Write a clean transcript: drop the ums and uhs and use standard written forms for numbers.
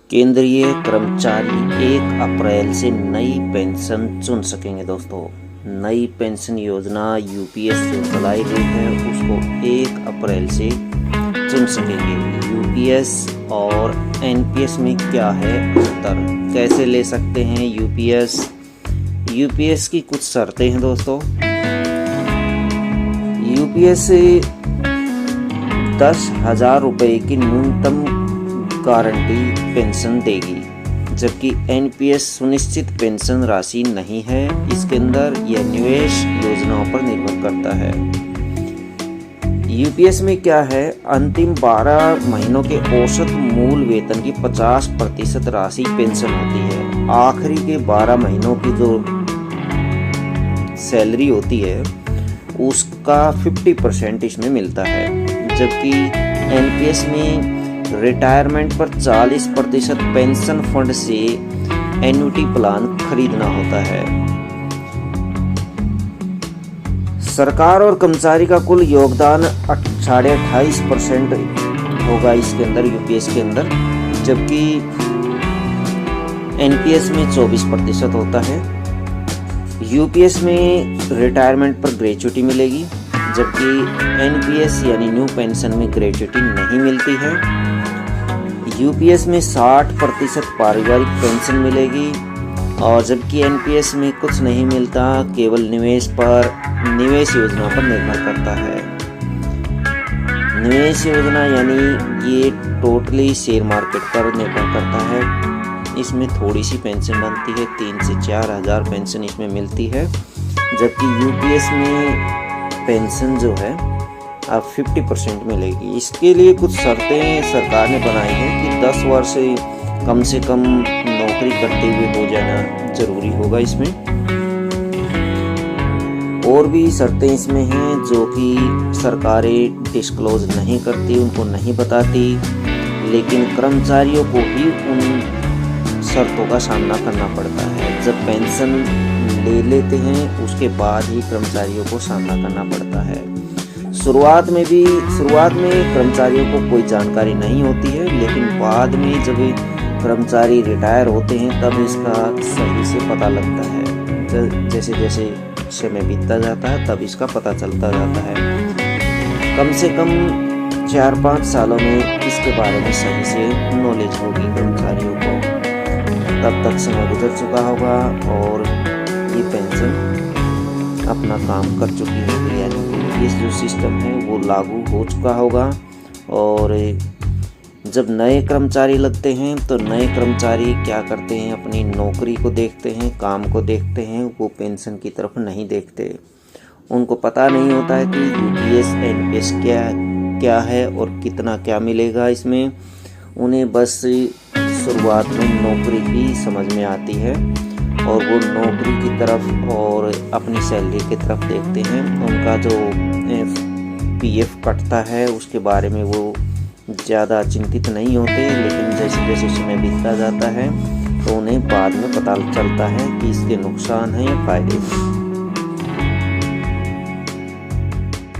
केंद्रीय कर्मचारी 1 अप्रैल से नई पेंशन चुन सकेंगे। दोस्तों, नई पेंशन योजना यूपीएस जो चलाई गई है उसको 1 अप्रैल से चुन सकेंगे। यूपीएस और एनपीएस में क्या है अंतर, कैसे ले सकते हैं यूपीएस की कुछ शर्तें हैं। दोस्तों, यूपीएस 10,000 रुपये की न्यूनतम गारंटी पेंशन देगी, जबकि एनपीएस सुनिश्चित पेंशन राशि नहीं है। इसके अंदर यह निवेश योजनाओं पर निर्भर करता है। यूपीएस में क्या है, अंतिम 12 महीनों के औसत मूल वेतन की 50% राशि पेंशन होती है। आखिरी के 12 महीनों की जो सैलरी होती है उसका 50% इसमें मिलता है, जबकि एनपीएस में रिटायरमेंट पर 40% पेंशन फंड से एन्युटी प्लान खरीदना होता है। सरकार और कर्मचारी का कुल योगदान 28.5% होगा इसके अंदर, यूपीएस के अंदर, जबकि एनपीएस में 24% होता है। यूपीएस में रिटायरमेंट पर ग्रेच्युटी मिलेगी, जबकि एनपीएस यानी न्यू पेंशन में ग्रेच्युटी नहीं मिलती है। यूपीएस में 60% पारिवारिक पेंशन मिलेगी, और जबकि एनपीएस में कुछ नहीं मिलता, केवल निवेश योजना पर निर्भर करता है। निवेश योजना यानी ये टोटली शेयर मार्केट पर निर्भर करता है। इसमें थोड़ी सी पेंशन बनती है, 3 से 4 हज़ार पेंशन इसमें मिलती है, जबकि यूपीएस में पेंशन जो है अब 50% मिलेगी। इसके लिए कुछ शर्तें सरकार ने बनाई हैं कि 10 वर्ष कम से कम नौकरी करते हुए हो जाना जरूरी होगा इसमें। और भी शर्तें इसमें हैं जो कि सरकारें डिस्क्लोज नहीं करती, उनको नहीं बताती, लेकिन कर्मचारियों को ही उन शर्तों का सामना करना पड़ता है। जब पेंशन ले लेते हैं उसके बाद ही कर्मचारियों को सामना करना पड़ता है। शुरुआत में कर्मचारियों को कोई जानकारी नहीं होती है, लेकिन बाद में जब कर्मचारी रिटायर होते हैं तब इसका सही से पता लगता है। जैसे जैसे समय बीतता जाता है तब इसका पता चलता जाता है। कम से कम 4-5 सालों में इसके बारे में सही से नॉलेज होगी कर्मचारियों को, तब तक समय गुजर चुका होगा और ये पेंशन अपना काम कर चुकी होगी, यानी ये जो सिस्टम है वो लागू हो चुका होगा। और जब नए कर्मचारी लगते हैं तो नए कर्मचारी क्या करते हैं, अपनी नौकरी को देखते हैं, काम को देखते हैं, वो पेंशन की तरफ नहीं देखते। उनको पता नहीं होता है कि यूपीएस एनपीएस क्या है और कितना क्या मिलेगा इसमें। उन्हें बस शुरुआत में नौकरी ही समझ में आती है और वो नौकरी की तरफ और अपनी सैलरी की तरफ देखते हैं। उनका जो पीएफ कटता है उसके बारे में वो ज़्यादा चिंतित नहीं होते, लेकिन जैसे जैसे समय बीतता जाता है तो उन्हें बाद में पता चलता है कि इसके नुकसान हैं या फायदे हैं।